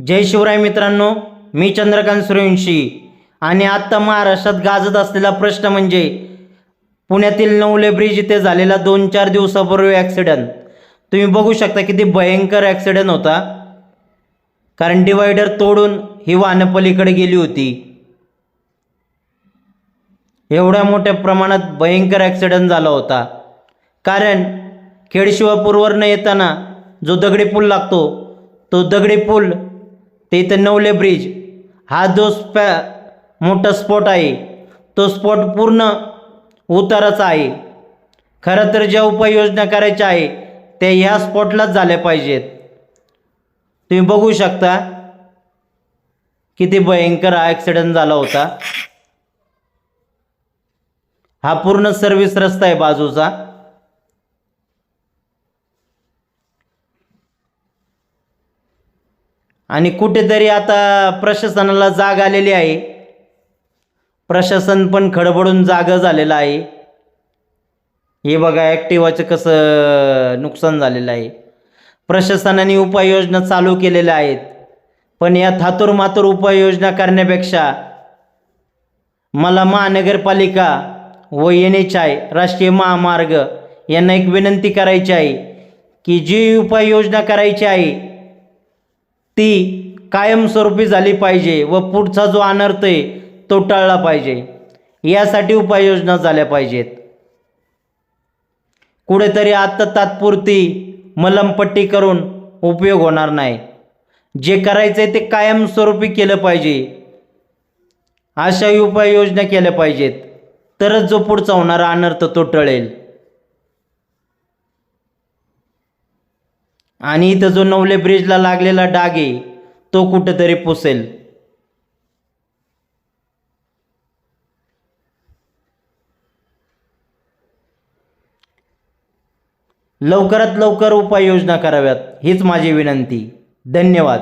जय शिवराय मित्रांनो, मी चंद्रकांत सूर्यवंशी आणि आत्ता महाराष्ट्रात गाजत असलेला प्रश्न म्हणजे पुण्यातील नवले ब्रिज इथे झालेला 2-4 दिवसापूर्वी ॲक्सिडेंट. तुम्ही बघू शकता किती भयंकर ॲक्सिडेंट होता, कारण डिवायडर तोडून ही वाहनं पलीकडे गेली होती. एवढ्या मोठ्या प्रमाणात भयंकर ॲक्सिडेंट झाला होता. कारण खेडशिवापूरवरनं येताना जो दगडी पूल लागतो, तो दगडी पूल ते इथं नवले ब्रिज हा जो मोठा स्पॉट आहे, तो स्पॉट पूर्ण उताराचा आहे. खरं तर ज्या उपाययोजना करायच्या आहे त्या ह्या स्पॉटलाच झाल्या पाहिजेत. तुम्ही बघू शकता किती भयंकर हा ॲक्सिडेंट झाला होता. हा पूर्ण सर्व्हिस रस्ता आहे बाजूचा. आणि कुठेतरी आता प्रशासनाला जाग आलेली आहे. प्रशासन पण खडबडून जागं झालेलं आहे. हे बघा ॲक्टिवाचं कसं नुकसान झालेलं आहे. प्रशासनाने उपाययोजना चालू केलेल्या आहेत, पण या थातुरमातुर उपाययोजना करण्यापेक्षा मला महानगरपालिका व NHAI राष्ट्रीय महामार्ग यांना एक विनंती करायची आहे की जी उपाययोजना करायची आहे ती कायमस्वरूपी झाली पाहिजे व पुढचा जो अनर्थ आहे तो टळला पाहिजे. यासाठी उपाययोजना झाल्या पाहिजेत. कुठेतरी आत्ता तात्पुरती मलमपट्टी करून उपयोग होणार नाही. जे करायचं आहे ते कायमस्वरूपी केलं पाहिजे. अशाही उपाययोजना केल्या पाहिजेत, तरच जो पुढचा होणारा अनर्थ तो टळेल. आणि इथं जो नवले ब्रिजला लागलेला डाग आहे तो कुठेतरी पुसेल. लवकरात लवकर उपाययोजना कराव्यात हीच माझी विनंती. धन्यवाद.